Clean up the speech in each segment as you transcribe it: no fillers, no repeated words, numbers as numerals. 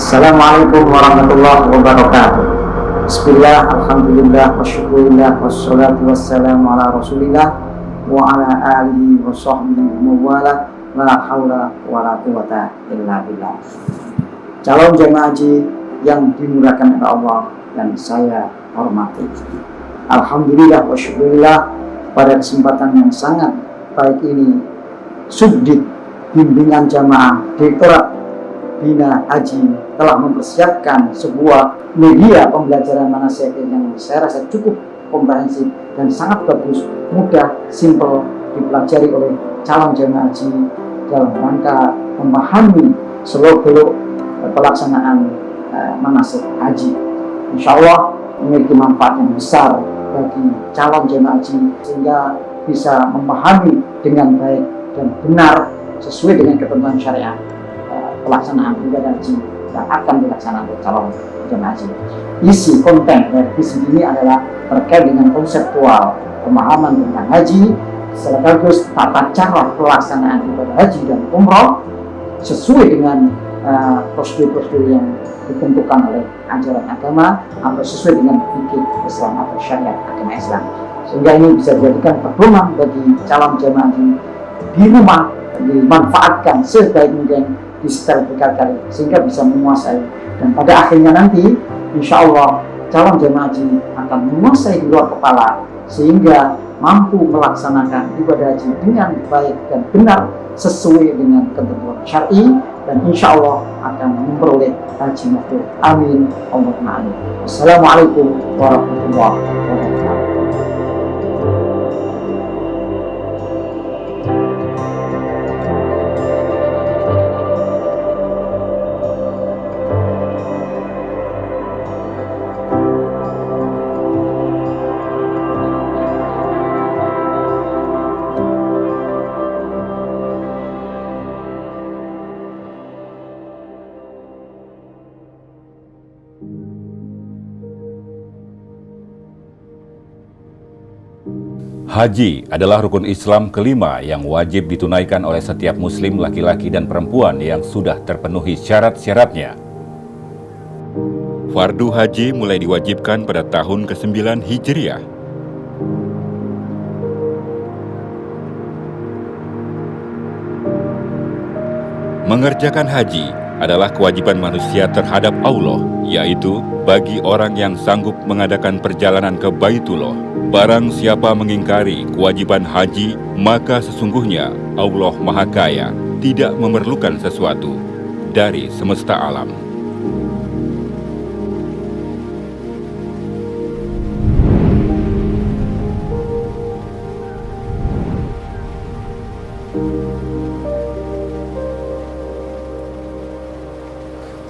Assalamualaikum warahmatullahi wabarakatuh. Bismillah, alhamdulillah, wasyukurillah, wassalatu wassalamu ala rasulillah wa ala alihi wa sahbihi mawala la hawla wa la quwata illa billah. Calon jemaah haji yang dimurahkan oleh Allah dan saya hormati, alhamdulillah wa syukurillah, pada kesempatan yang sangat baik ini Subdit Bimbingan Jamaah Direktorat Bina Haji telah mempersiapkan sebuah media pembelajaran manasik yang saya rasa cukup komprehensif dan sangat bagus, mudah, simpel dipelajari oleh calon jemaah haji dalam rangka memahami seluk-beluk pelaksanaan manasik haji. Insya Allah memiliki manfaat yang besar bagi calon jemaah haji sehingga bisa memahami dengan baik dan benar sesuai dengan ketentuan syariat pelaksanaan ibadah haji yang akan dilaksanakan oleh calon jemaah haji. Isi konten dari visi ini adalah terkait dengan konseptual pemahaman tentang haji, sekaligus tata cara pelaksanaan ibadah haji dan umroh sesuai dengan prosedur-prosedur yang ditentukan oleh ajaran agama atau sesuai dengan fikih Islam atau syariat agama Islam, sehingga ini bisa dijadikan pedoman bagi calon jemaah haji di rumah, dimanfaatkan sebaik mungkin di setel berkali-kali sehingga bisa menguasai, dan pada akhirnya nanti insya Allah calon jemaah haji akan menguasai di luar kepala sehingga mampu melaksanakan ibadah haji dengan baik dan benar sesuai dengan ketentuan syar'i, dan insya Allah akan memperoleh haji mabrur. Amin Allahumma amin. Wassalamualaikum warahmatullahi wabarakatuh. Haji adalah rukun Islam kelima yang wajib ditunaikan oleh setiap muslim laki-laki dan perempuan yang sudah terpenuhi syarat-syaratnya. Fardu haji mulai diwajibkan pada tahun ke-9 Hijriah. Mengerjakan haji adalah kewajiban manusia terhadap Allah, yaitu bagi orang yang sanggup mengadakan perjalanan ke Baitullah. Barang siapa mengingkari kewajiban haji, maka sesungguhnya Allah Maha Kaya tidak memerlukan sesuatu dari semesta alam.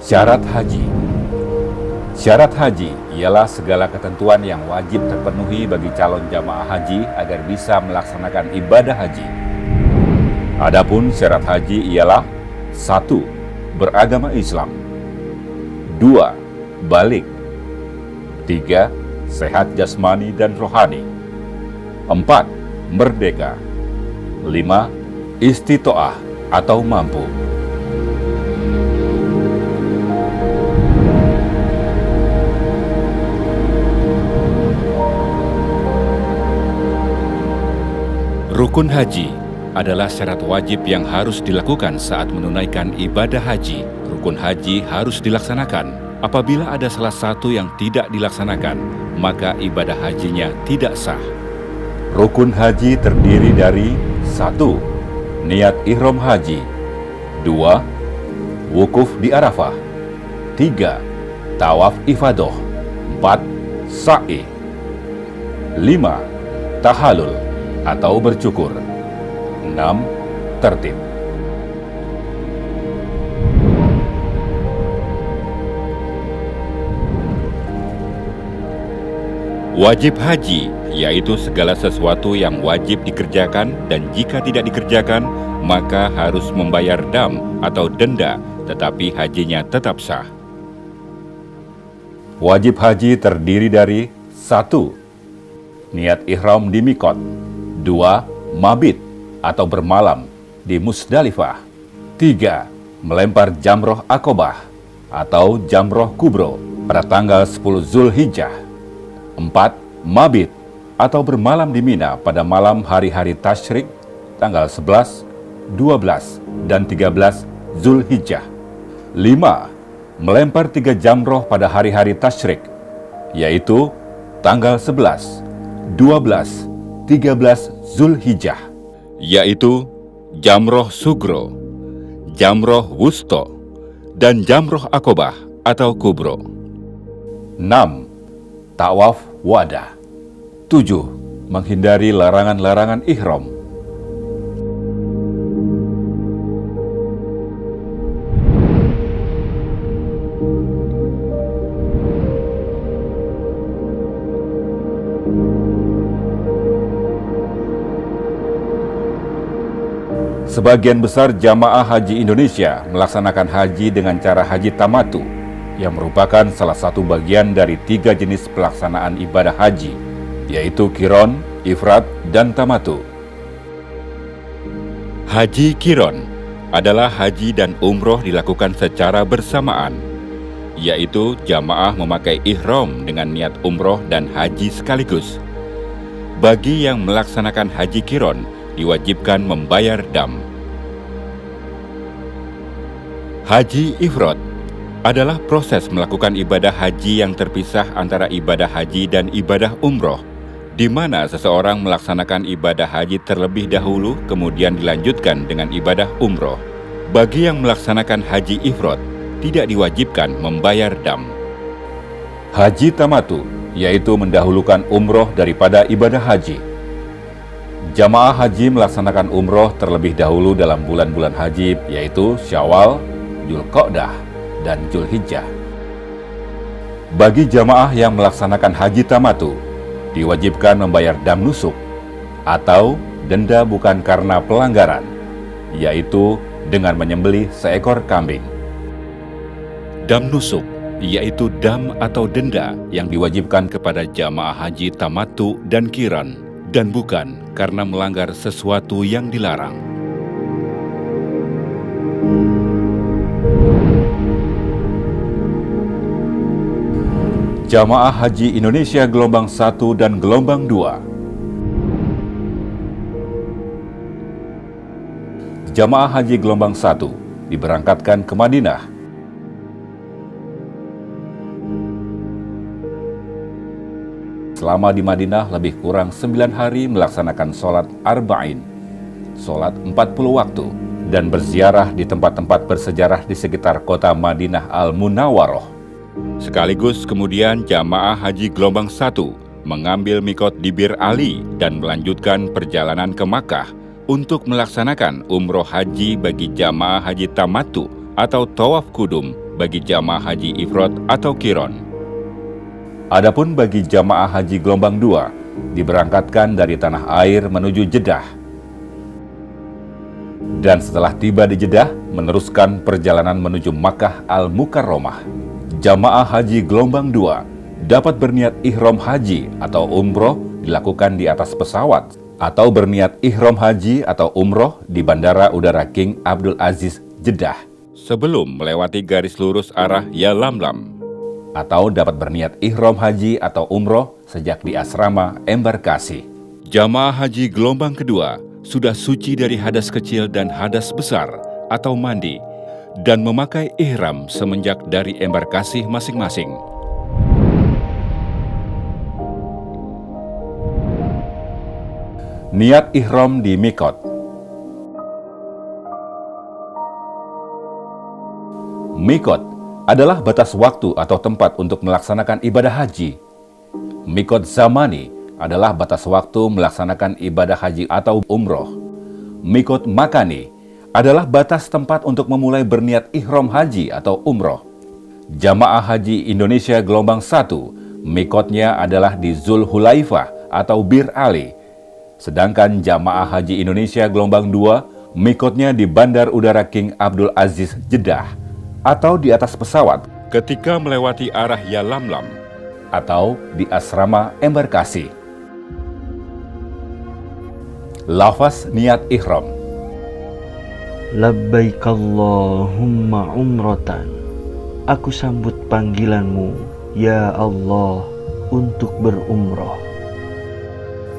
Syarat haji. Syarat haji ialah segala ketentuan yang wajib terpenuhi bagi calon jamaah haji agar bisa melaksanakan ibadah haji. Adapun syarat haji ialah: 1. Beragama Islam. 2. Balik. 3. Sehat jasmani dan rohani. 4. Merdeka. 5. Istitoah atau mampu. Rukun haji adalah syarat wajib yang harus dilakukan saat menunaikan ibadah haji. Rukun haji harus dilaksanakan. Apabila ada salah satu yang tidak dilaksanakan, maka ibadah hajinya tidak sah. Rukun haji terdiri dari: 1. Niat ihram haji. 2. Wukuf di Arafah. 3. Tawaf ifadah. 4. Sa'i. 5. Tahalul atau bercukur. 6. Tertib. Wajib haji yaitu segala sesuatu yang wajib dikerjakan, dan jika tidak dikerjakan maka harus membayar dam atau denda, tetapi hajinya tetap sah. Wajib haji terdiri dari: 1. Niat ihram di Mikot. 2. Mabit atau bermalam di Musdalifah. 3. Melempar jamroh Aqobah. atau Jamroh Kubro pada tanggal 10 Zulhijjah. 4. Mabit atau bermalam di Mina pada malam hari-hari tasyrik tanggal 11, 12, dan 13 Zulhijjah. 5. Melempar 3 jamroh pada hari-hari tasyrik, yaitu tanggal 11, 12, 13 Zulhijjah, yaitu Jamroh Sugro, Jamroh Wusto, dan Jamroh Akobah atau Kubro. 6. Tawaf Wada. 7. Menghindari larangan-larangan ihram. Sebagian besar jamaah haji Indonesia melaksanakan haji dengan cara haji tamatu, yang merupakan salah satu bagian dari 3 jenis pelaksanaan ibadah haji, yaitu Qiron, Ifrad, dan Tamatu. Haji Qiron adalah haji dan umroh dilakukan secara bersamaan, yaitu jamaah memakai ihram dengan niat umroh dan haji sekaligus. Bagi yang melaksanakan haji Qiron, diwajibkan membayar dam. Haji Ifrad adalah proses melakukan ibadah haji yang terpisah antara ibadah haji dan ibadah umroh, di mana seseorang melaksanakan ibadah haji terlebih dahulu kemudian dilanjutkan dengan ibadah umroh. Bagi yang melaksanakan haji Ifrad, tidak diwajibkan membayar dam. Haji Tamatu, yaitu mendahulukan umroh daripada ibadah haji. Jamaah haji melaksanakan umroh terlebih dahulu dalam bulan-bulan haji, yaitu Syawal, Dzulqa'dah, dan Zulhijjah. Bagi jamaah yang melaksanakan haji tamatu, diwajibkan membayar dam nusuk atau denda bukan karena pelanggaran, yaitu dengan menyembelih seekor kambing. Dam nusuk, yaitu dam atau denda yang diwajibkan kepada jamaah haji tamatu dan qiran, dan bukan karena melanggar sesuatu yang dilarang. Jamaah Haji Indonesia gelombang 1 dan gelombang 2. Jamaah Haji gelombang 1 diberangkatkan ke Madinah. Selama di Madinah lebih kurang 9 hari melaksanakan sholat arba'in, sholat 40 waktu, dan berziarah di tempat-tempat bersejarah di sekitar kota Madinah Al-Munawwaroh. Sekaligus kemudian jamaah haji gelombang 1 mengambil mikot di Bir Ali dan melanjutkan perjalanan ke Makkah untuk melaksanakan umroh haji bagi jamaah haji tamatu atau tawaf kudum bagi jamaah haji ifrad atau qiron. Adapun bagi jamaah haji gelombang 2 diberangkatkan dari tanah air menuju Jeddah. Dan setelah tiba di Jeddah meneruskan perjalanan menuju Makkah Al-Mukarramah. Jamaah haji gelombang 2 dapat berniat ihram haji atau umroh dilakukan di atas pesawat, atau berniat ihram haji atau umroh di Bandara Udara King Abdul Aziz, Jeddah, sebelum melewati garis lurus arah Yalamlam, atau dapat berniat ihram haji atau umroh sejak di asrama embarkasi. Jamaah haji gelombang kedua sudah suci dari hadas kecil dan hadas besar atau mandi, dan memakai ihram semenjak dari embarkasi masing-masing. Niat ihram di mikot. Mikot adalah batas waktu atau tempat untuk melaksanakan ibadah haji. Mikot zamani adalah batas waktu melaksanakan ibadah haji atau umroh. Mikot makani adalah batas tempat untuk memulai berniat ihram haji atau umroh. Jamaah Haji Indonesia gelombang 1, mikotnya adalah di Zulhulaifah atau Bir Ali. Sedangkan Jamaah Haji Indonesia gelombang 2, mikotnya di Bandar Udara King Abdul Aziz, Jeddah, atau di atas pesawat ketika melewati arah Yalamlam, atau di asrama embarkasi. Lafaz niat ihram. Labbaik Allahumma umratan Aku sambut panggilan-Mu, ya Allah, untuk berumrah.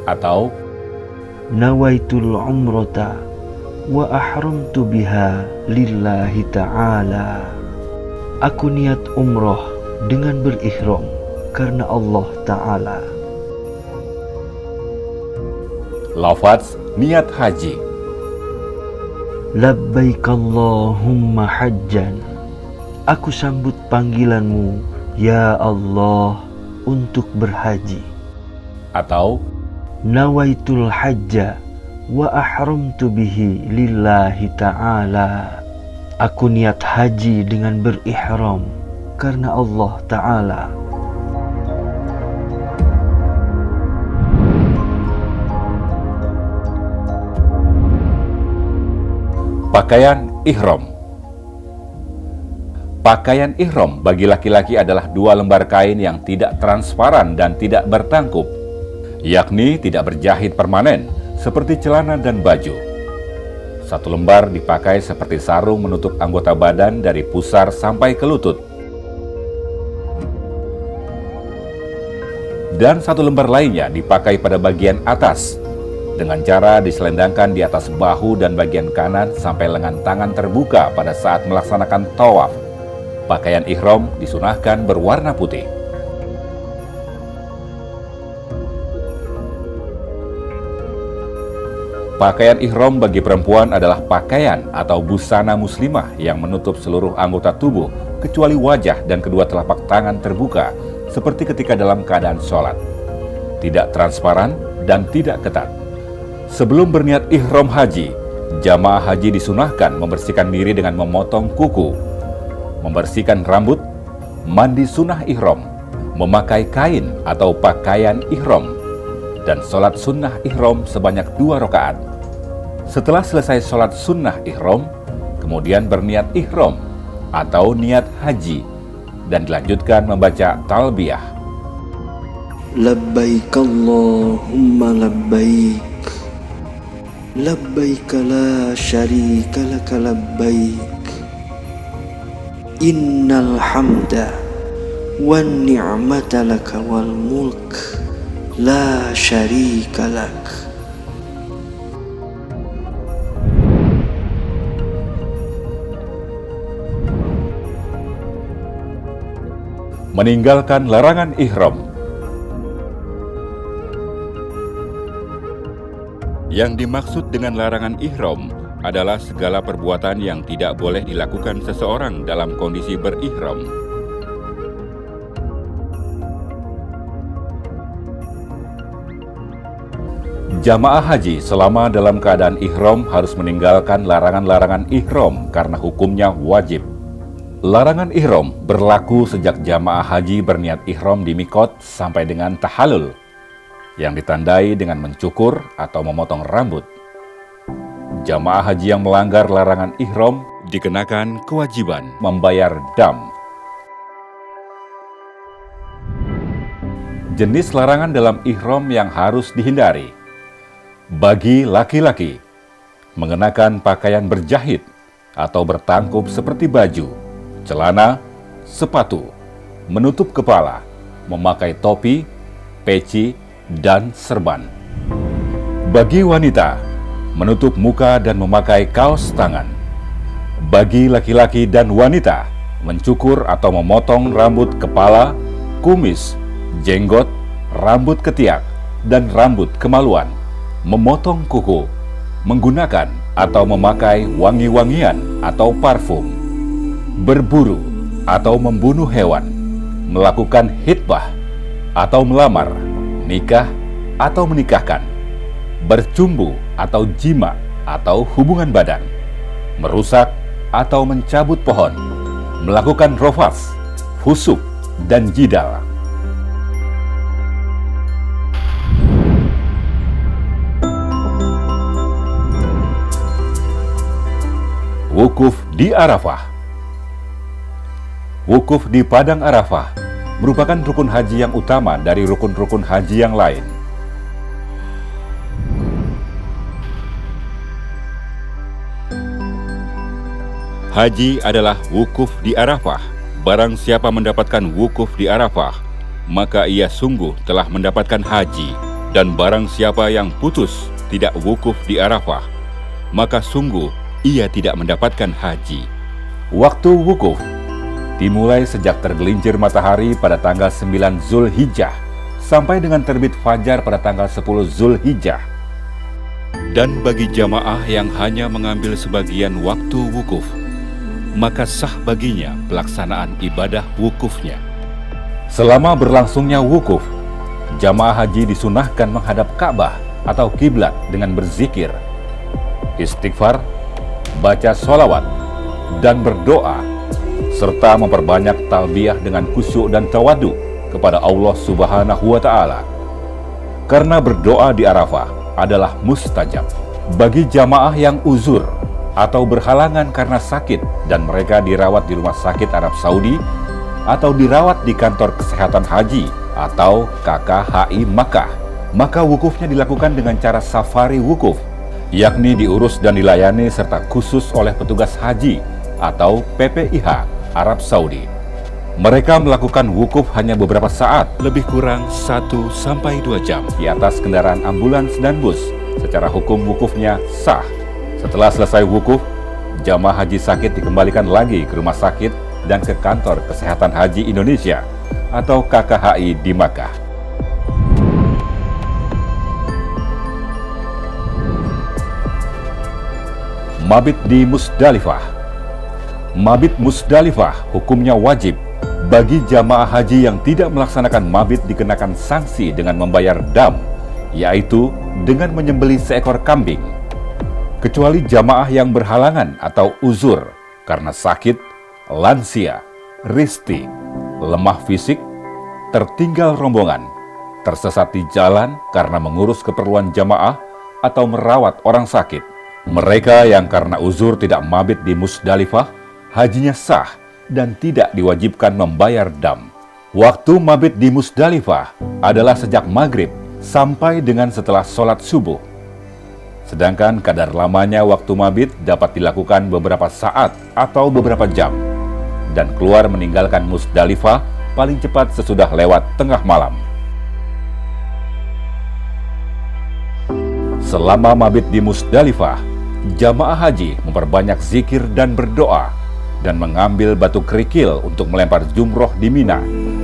Atau Nawaitul umrata wa ahramtu biha lillahi ta'ala. Aku niat umrah dengan berihram karena Allah Ta'ala. lafaz niat haji. Labbaik Allahumma hajjan. Aku sambut panggilan-Mu, ya Allah, untuk berhaji. Atau Nawaitul hajja wa ahramtu bihi lillahi ta'ala. Aku niat haji dengan berihram karena Allah Ta'ala. pakaian ihram. Pakaian ihram bagi laki-laki adalah 2 lembar kain yang tidak transparan dan tidak bertangkup, yakni tidak berjahit permanen seperti celana dan baju. 1 lembar dipakai seperti sarung menutup anggota badan dari pusar sampai ke lutut. Dan 1 lembar lainnya dipakai pada bagian atas, dengan cara diselendangkan di atas bahu dan bagian kanan sampai lengan tangan terbuka pada saat melaksanakan tawaf. Pakaian ihram disunahkan berwarna putih. Pakaian ihram bagi perempuan adalah pakaian atau busana muslimah yang menutup seluruh anggota tubuh kecuali wajah dan kedua telapak tangan terbuka seperti ketika dalam keadaan sholat. Tidak transparan dan tidak ketat. Sebelum berniat ihram haji, jamaah haji disunahkan membersihkan diri dengan memotong kuku, membersihkan rambut, mandi sunnah ihram, memakai kain atau pakaian ihram, dan sholat sunnah ihram sebanyak 2 rakaat. Setelah selesai sholat sunnah ihram, kemudian berniat ihram atau niat haji, dan dilanjutkan membaca talbiyah. Labbaik Allahumma labbaik. Labbaik la syarika laka labbaik. Innal hamda wan ni'mata laka wal mulk la syarika lak. Meninggalkan larangan ihram. Yang dimaksud dengan larangan ihram adalah segala perbuatan yang tidak boleh dilakukan seseorang dalam kondisi berihram. Jamaah haji selama dalam keadaan ihram harus meninggalkan larangan-larangan ihram karena hukumnya wajib. Larangan ihram berlaku sejak jamaah haji berniat ihram di mikot sampai dengan tahallul, yang ditandai dengan mencukur atau memotong rambut. Jamaah haji yang melanggar larangan ihram dikenakan kewajiban membayar dam. Jenis larangan dalam ihram yang harus dihindari. Bagi laki-laki, mengenakan pakaian berjahit atau bertangkup seperti baju, celana, sepatu, menutup kepala, memakai topi, peci, dan serban. Bagi wanita, menutup muka dan memakai kaos tangan. Bagi laki-laki dan wanita, mencukur atau memotong rambut kepala, kumis, jenggot, rambut ketiak, dan rambut kemaluan, memotong kuku, menggunakan atau memakai wangi-wangian atau parfum, berburu atau membunuh hewan, melakukan hitbah atau melamar, nikah atau menikahkan, bercumbu atau jima atau hubungan badan, merusak atau mencabut pohon, melakukan rofas, fusuk, dan jidal. Wukuf di Arafah. Wukuf di Padang Arafah merupakan rukun haji yang utama dari rukun-rukun haji yang lain. Haji adalah wukuf di Arafah, barang siapa mendapatkan wukuf di Arafah, maka ia sungguh telah mendapatkan haji. Dan barang siapa yang putus tidak wukuf di Arafah, maka sungguh ia tidak mendapatkan haji. Waktu wukuf dimulai sejak tergelincir matahari pada tanggal 9 Zulhijjah sampai dengan terbit fajar pada tanggal 10 Zulhijjah. Dan bagi jamaah yang hanya mengambil sebagian waktu wukuf, maka sah baginya pelaksanaan ibadah wukufnya. Selama berlangsungnya wukuf, jamaah haji disunahkan menghadap Ka'bah atau kiblat dengan berzikir, istighfar, baca sholawat, dan berdoa, serta memperbanyak talbiyah dengan khusyuk dan tawadu kepada Allah Subhanahu wa Ta'ala. Karena berdoa di Arafah adalah mustajab. Bagi jamaah yang uzur atau berhalangan karena sakit dan mereka dirawat di rumah sakit Arab Saudi atau dirawat di kantor kesehatan haji atau KKHI Makkah, maka wukufnya dilakukan dengan cara safari wukuf, yakni diurus dan dilayani serta khusus oleh petugas haji atau PPIH Arab Saudi. Mereka melakukan wukuf hanya beberapa saat, lebih kurang 1-2 jam di atas kendaraan ambulans dan bus. Secara hukum wukufnya sah. Setelah selesai wukuf, jamaah haji sakit dikembalikan lagi ke rumah sakit dan ke kantor kesehatan haji Indonesia atau KKHI di Makkah. Mabit di Musdalifah. Mabit Musdalifah hukumnya wajib. Bagi jamaah haji yang tidak melaksanakan mabit dikenakan sanksi dengan membayar dam, yaitu dengan menyembelih seekor kambing. Kecuali jamaah yang berhalangan atau uzur karena sakit, lansia, risti, lemah fisik, tertinggal rombongan, tersesat di jalan karena mengurus keperluan jamaah atau merawat orang sakit. Mereka yang karena uzur tidak mabit di Musdalifah, hajinya sah dan tidak diwajibkan membayar dam. Waktu mabit di Musdalifah adalah sejak maghrib sampai dengan setelah sholat subuh. Sedangkan kadar lamanya waktu mabit dapat dilakukan beberapa saat atau beberapa jam, dan keluar meninggalkan Musdalifah paling cepat sesudah lewat tengah malam. Selama mabit di Musdalifah, jamaah haji memperbanyak zikir dan berdoa, dan mengambil batu kerikil untuk melempar jumroh di Mina.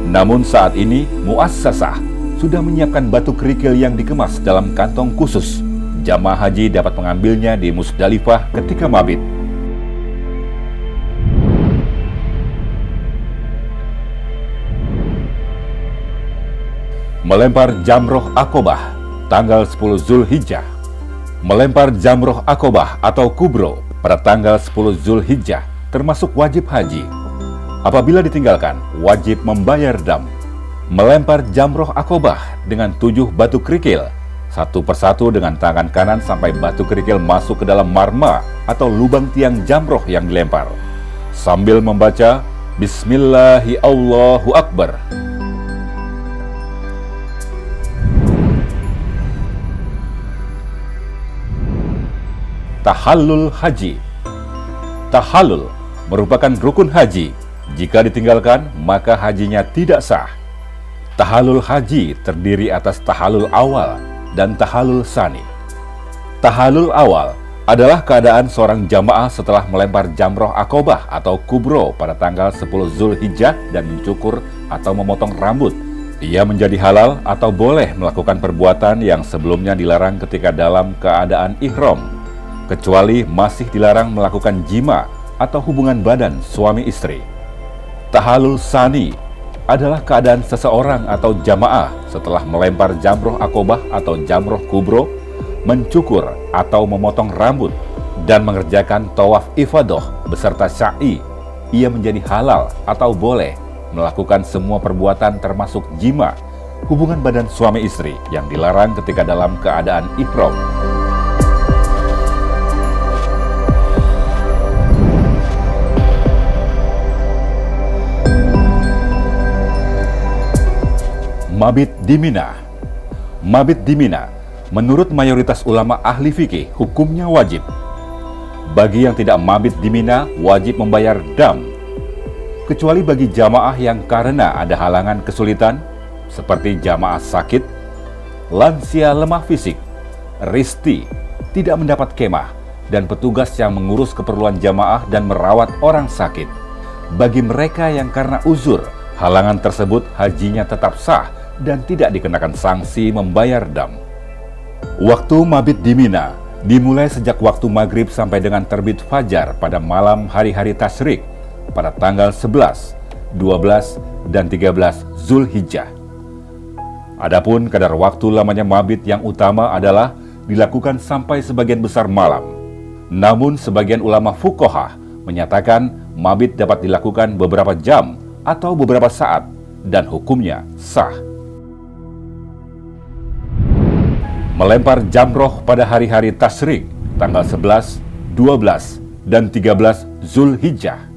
Namun saat ini Muassasah sudah menyiapkan batu kerikil yang dikemas dalam kantong khusus. Jamaah haji dapat mengambilnya di Musdalifah ketika mabit. Melempar jamroh Aqobah tanggal 10 Zulhijjah. Melempar jamroh Aqobah atau kubro pada tanggal 10 Zulhijjah termasuk wajib haji. Apabila ditinggalkan, wajib membayar dam. Melempar jamroh Aqobah dengan 7 batu kerikil, satu persatu dengan tangan kanan sampai batu kerikil masuk ke dalam marma atau lubang tiang jamroh yang dilempar, sambil membaca Bismillahi Allahu Akbar. Tahallul haji. Tahallul merupakan rukun haji. Jika ditinggalkan, maka hajinya tidak sah. Tahallul haji terdiri atas tahallul awal dan tahallul tsani. Tahallul awal adalah keadaan seorang jamaah setelah melempar jamroh Aqobah atau kubro pada tanggal 10 Zulhijjah dan mencukur atau memotong rambut. Ia menjadi halal atau boleh melakukan perbuatan yang sebelumnya dilarang ketika dalam keadaan ihram, kecuali masih dilarang melakukan jima atau hubungan badan suami istri. Tahallul tsani adalah keadaan seseorang atau jamaah setelah melempar jamroh Aqobah atau jamroh kubro, mencukur atau memotong rambut, dan mengerjakan tawaf ifadah beserta sa'i. Ia menjadi halal atau boleh melakukan semua perbuatan termasuk jima, hubungan badan suami istri yang dilarang ketika dalam keadaan ihram. Mabit di Mina. Mabit di Mina, menurut mayoritas ulama ahli fikih, hukumnya wajib. Bagi yang tidak mabit di Mina, wajib membayar dam. kecuali bagi jamaah yang karena ada halangan kesulitan, seperti jamaah sakit, lansia lemah fisik, risti, tidak mendapat kemah, dan petugas yang mengurus keperluan jamaah dan merawat orang sakit. Bagi mereka yang karena uzur, halangan tersebut hajinya tetap sah dan tidak dikenakan sanksi membayar dam. Waktu mabit di Mina dimulai sejak waktu maghrib sampai dengan terbit fajar pada malam hari-hari tasyrik pada tanggal 11, 12, dan 13 Zulhijjah. Adapun kadar waktu lamanya mabit yang utama adalah dilakukan sampai sebagian besar malam. Namun sebagian ulama fuqaha menyatakan mabit dapat dilakukan beberapa jam atau beberapa saat dan hukumnya sah. Melempar jamroh pada hari-hari tasyrik tanggal 11, 12, dan 13 Zulhijjah.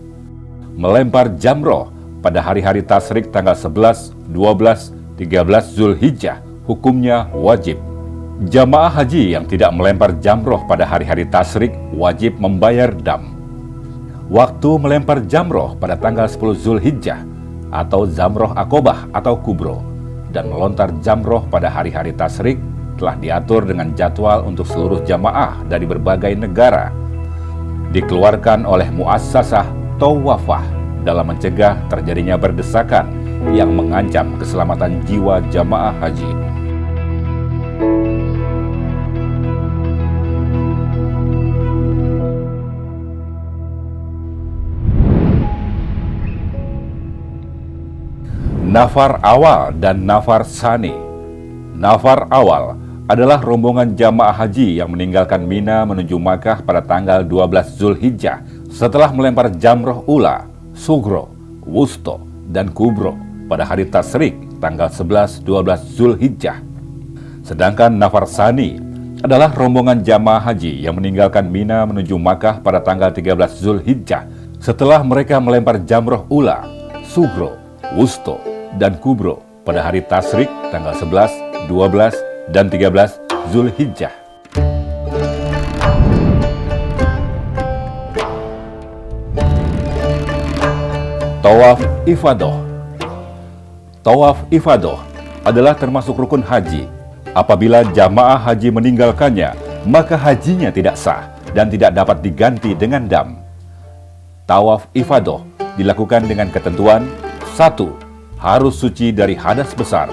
Melempar jamroh pada hari-hari tasyrik tanggal 11, 12, 13 Zulhijjah hukumnya wajib. Jamaah haji yang tidak melempar jamroh pada hari-hari tasyrik wajib membayar dam. Waktu melempar jamroh pada tanggal 10 Zulhijjah atau zamroh akobah atau kubro dan melontar jamroh pada hari-hari tasyrik telah diatur dengan jadwal untuk seluruh jamaah dari berbagai negara. Dikeluarkan oleh muassasah Tawafah dalam mencegah terjadinya berdesakan yang mengancam keselamatan jiwa jamaah haji. Nafar awal dan nafar sani. Nafar awal adalah rombongan jamaah haji yang meninggalkan Mina menuju Makkah pada tanggal 12 Zulhijjah setelah melempar jamroh ula, sugro, wusto, dan kubro pada hari tasyrik tanggal 11-12 Zulhijjah. Sedangkan nafar sani adalah rombongan jamaah haji yang meninggalkan Mina menuju Makkah pada tanggal 13 Zulhijjah setelah mereka melempar jamroh ula, sugro, wusto, dan kubro pada hari tasyrik tanggal 11, 12, dan 13 Zulhijjah. Tawaf ifadah. Tawaf ifadah adalah termasuk rukun haji. Apabila jamaah haji meninggalkannya, maka hajinya tidak sah dan tidak dapat diganti dengan dam. Tawaf ifadah dilakukan dengan ketentuan: 1. Harus suci dari hadas besar,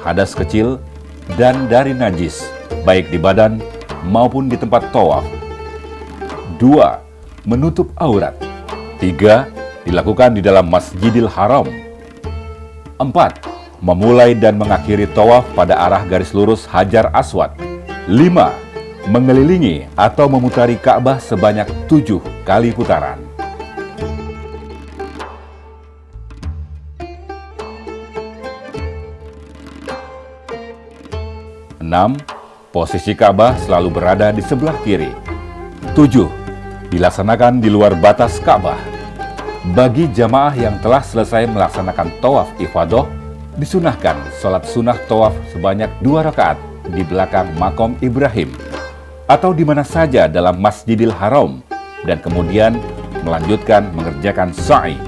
hadas kecil, dan dari najis, baik di badan maupun di tempat tawaf. 2. Menutup aurat. 3. Dilakukan di dalam Masjidil Haram. 4. Memulai dan mengakhiri tawaf pada arah garis lurus Hajar Aswad. 5. Mengelilingi atau memutari Ka'bah sebanyak 7 kali putaran. 6. Posisi Ka'bah selalu berada di sebelah kiri. 7. Dilaksanakan di luar batas Ka'bah. Bagi jamaah yang telah selesai melaksanakan tawaf ifadah, disunahkan sholat sunnah tawaf sebanyak 2 rakaat di belakang makom Ibrahim atau di mana saja dalam Masjidil Haram dan kemudian melanjutkan mengerjakan sa'i.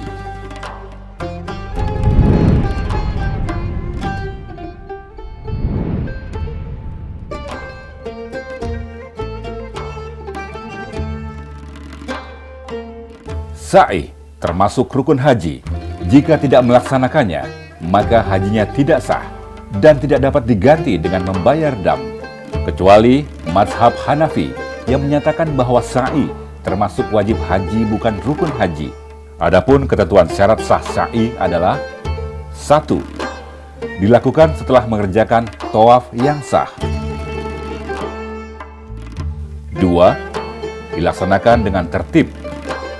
Sa'i termasuk rukun haji. Jika tidak melaksanakannya, maka hajinya tidak sah dan tidak dapat diganti dengan membayar dam. Kecuali mazhab Hanafi yang menyatakan bahwa sa'i termasuk wajib haji bukan rukun haji. Adapun ketentuan syarat sah sa'i adalah: 1. Dilakukan setelah mengerjakan tawaf yang sah. 2. Dilaksanakan dengan tertib,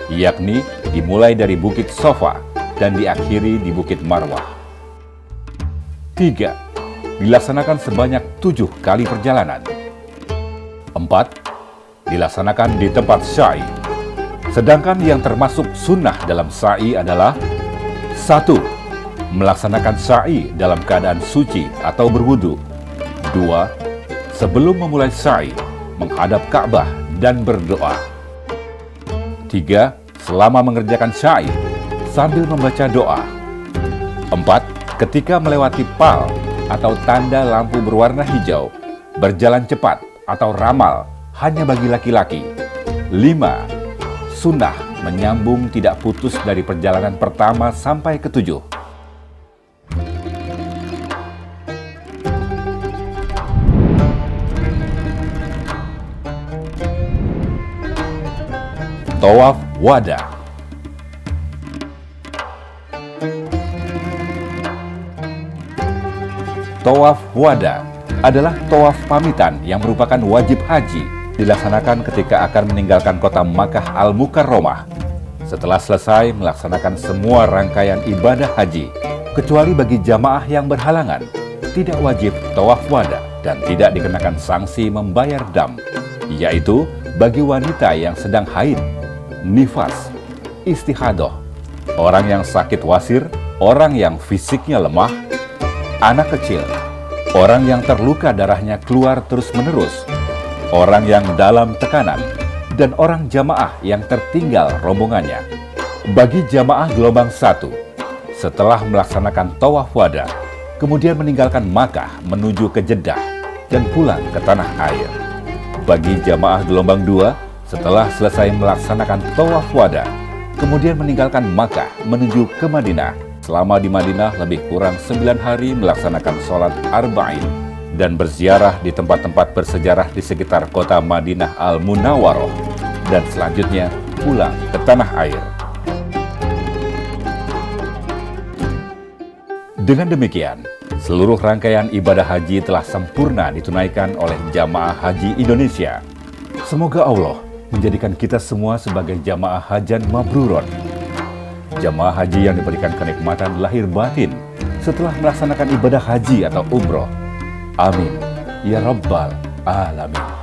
yakni dimulai dari Bukit Sofa dan diakhiri di Bukit Marwah. 3. Dilaksanakan sebanyak 7 kali perjalanan. 4. Dilaksanakan di tempat sa'i. Sedangkan yang termasuk sunnah dalam sa'i adalah: 1. Melaksanakan sa'i dalam keadaan suci atau berwudu. 2. Sebelum memulai sa'i, menghadap Ka'bah dan berdoa. 3. Selama mengerjakan sa'i, sambil membaca doa. 4. Ketika melewati pal atau tanda lampu berwarna hijau, berjalan cepat atau ramal hanya bagi laki-laki. 5. Sunnah menyambung tidak putus dari perjalanan pertama sampai ke-7. Tawaf wada. Tawaf wada adalah tawaf pamitan yang merupakan wajib haji, dilaksanakan ketika akan meninggalkan kota Makkah Al-Mukarramah. Setelah selesai melaksanakan semua rangkaian ibadah haji, kecuali bagi jamaah yang berhalangan, tidak wajib tawaf wada dan tidak dikenakan sanksi membayar dam, yaitu bagi wanita yang sedang haid, nifas, istihadah, orang yang sakit wasir, orang yang fisiknya lemah, anak kecil, orang yang terluka darahnya keluar terus-menerus, orang yang dalam tekanan, dan orang jamaah yang tertinggal rombongannya. Bagi jamaah gelombang 1, setelah melaksanakan tawaf wada, kemudian meninggalkan Makkah menuju ke Jeddah dan pulang ke tanah air. Bagi jamaah gelombang 2, setelah selesai melaksanakan tawaf wada, kemudian meninggalkan Makkah menuju ke Madinah. Selama di Madinah lebih kurang 9 hari melaksanakan sholat arba'in dan berziarah di tempat-tempat bersejarah di sekitar kota Madinah Al-Munawwaroh, dan selanjutnya pulang ke tanah air. Dengan demikian, seluruh rangkaian ibadah haji telah sempurna ditunaikan oleh jamaah haji Indonesia. Semoga Allah menjadikan kita semua sebagai jamaah hajan mabruron, jamaah haji yang diberikan kenikmatan lahir batin setelah melaksanakan ibadah haji atau umroh. Amin ya rabbal alamin.